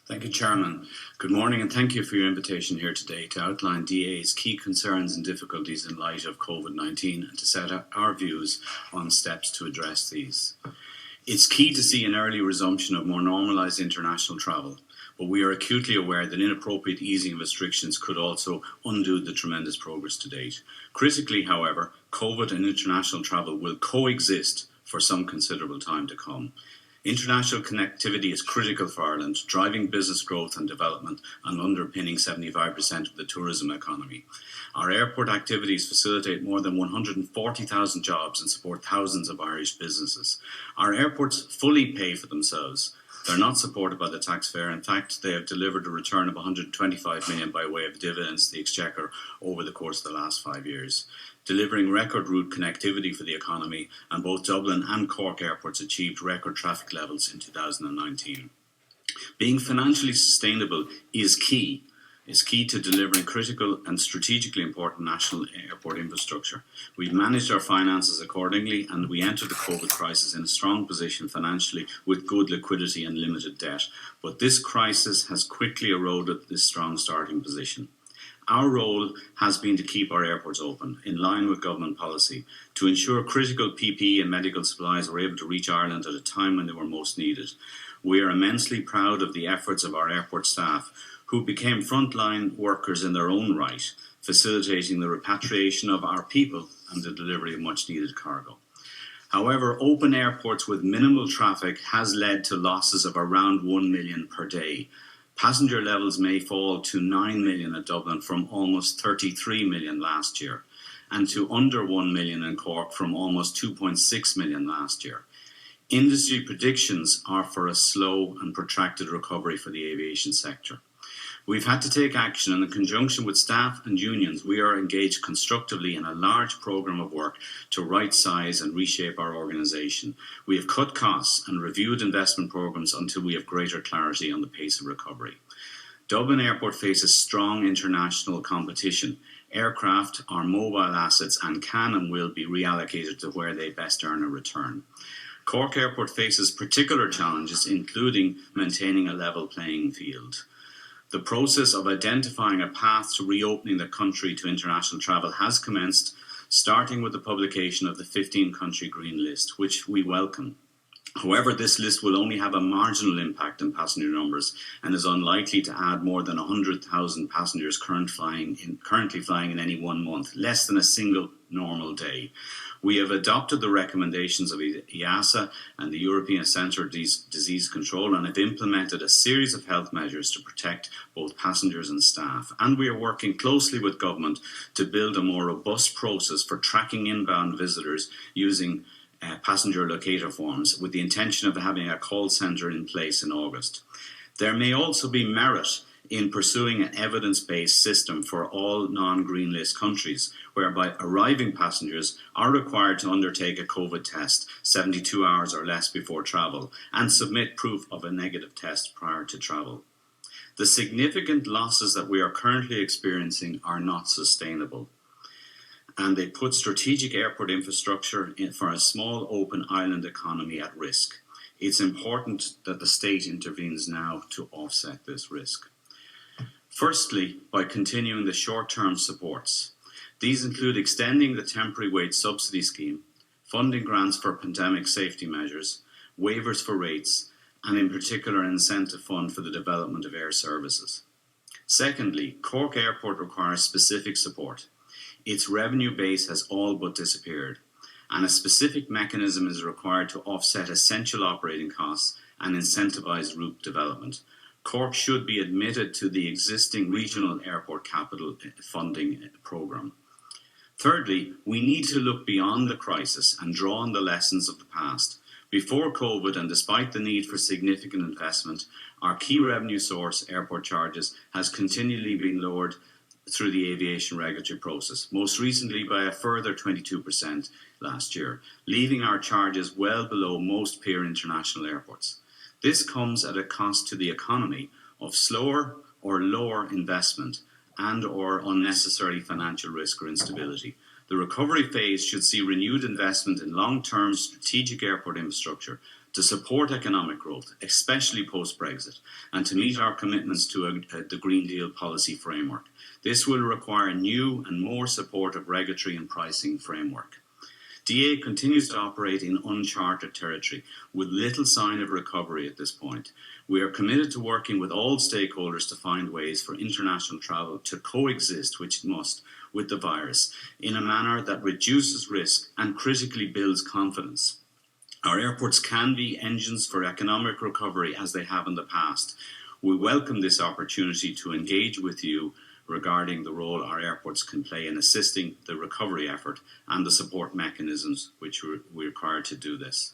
Thank you, Chairman. Good morning, and thank you for your invitation here today to outline DAA's key concerns and difficulties in light of COVID-19 and to set out our views on steps to address these. It's key to see an early resumption of more normalised international travel, but we are acutely aware that inappropriate easing of restrictions could also undo the tremendous progress to date. Critically, however, COVID and international travel will coexist for some considerable time to come. International connectivity is critical for Ireland, driving business growth and development and underpinning 75% of the tourism economy. Our airport activities facilitate more than 140,000 jobs and support thousands of Irish businesses. Our airports fully pay for themselves. They're not supported by the taxpayer. In fact, they have delivered a return of 125 million by way of dividends to the Exchequer over the course of the last 5 years, delivering record route connectivity for the economy, and both Dublin and Cork airports achieved record traffic levels in 2019. Being financially sustainable is key to delivering critical and strategically important national airport infrastructure. We've managed our finances accordingly, and we entered the COVID crisis in a strong position financially with good liquidity and limited debt. But this crisis has quickly eroded this strong starting position. Our role has been to keep our airports open, in line with government policy, to ensure critical PPE and medical supplies were able to reach Ireland at a time when they were most needed. We are immensely proud of the efforts of our airport staff, who became frontline workers in their own right, facilitating the repatriation of our people and the delivery of much needed cargo. However, open airports with minimal traffic has led to losses of around 1 million per day. Passenger levels may fall to 9 million at Dublin from almost 33 million last year, and to under 1 million in Cork from almost 2.6 million last year. Industry predictions are for a slow and protracted recovery for the aviation sector. We've had to take action, and in conjunction with staff and unions, we are engaged constructively in a large programme of work to right-size and reshape our organisation. We have cut costs and reviewed investment programmes until we have greater clarity on the pace of recovery. Dublin Airport faces strong international competition. Aircraft are mobile assets and can and will be reallocated to where they best earn a return. Cork Airport faces particular challenges, including maintaining a level playing field. The process of identifying a path to reopening the country to international travel has commenced, starting with the publication of the 15-country green list, which we welcome. However, this list will only have a marginal impact on passenger numbers and is unlikely to add more than 100,000 passengers currently flying in any 1 month, less than a single normal day. We have adopted the recommendations of EASA and the European Centre of Disease Control and have implemented a series of health measures to protect both passengers and staff. And we are working closely with government to build a more robust process for tracking inbound visitors using passenger locator forms, with the intention of having a call centre in place in August. There may also be merit in pursuing an evidence-based system for all non-green list countries, whereby arriving passengers are required to undertake a COVID test 72 hours or less before travel and submit proof of a negative test prior to travel. The significant losses that we are currently experiencing are not sustainable, and they put strategic airport infrastructure for a small open island economy at risk. It's important that the state intervenes now to offset this risk. Firstly, by continuing the short-term supports. These include extending the temporary wage subsidy scheme, funding grants for pandemic safety measures, waivers for rates, and in particular an incentive fund for the development of air services. Secondly, Cork Airport requires specific support. Its revenue base has all but disappeared, and a specific mechanism is required to offset essential operating costs and incentivise route development. Cork should be admitted to the existing regional airport capital funding programme. Thirdly, we need to look beyond the crisis and draw on the lessons of the past. Before COVID, and despite the need for significant investment, our key revenue source, airport charges, has continually been lowered through the aviation regulatory process, most recently by a further 22% last year, leaving our charges well below most peer international airports. This comes at a cost to the economy of slower or lower investment and or unnecessary financial risk or instability. The recovery phase should see renewed investment in long-term strategic airport infrastructure, to support economic growth, especially post-Brexit, and to meet our commitments to the Green Deal policy framework. This will require a new and more supportive regulatory and pricing framework. DAA continues to operate in uncharted territory with little sign of recovery at this point. We are committed to working with all stakeholders to find ways for international travel to coexist, which it must, with the virus in a manner that reduces risk and critically builds confidence. Our airports can be engines for economic recovery as they have in the past. We welcome this opportunity to engage with you regarding the role our airports can play in assisting the recovery effort and the support mechanisms which we require to do this.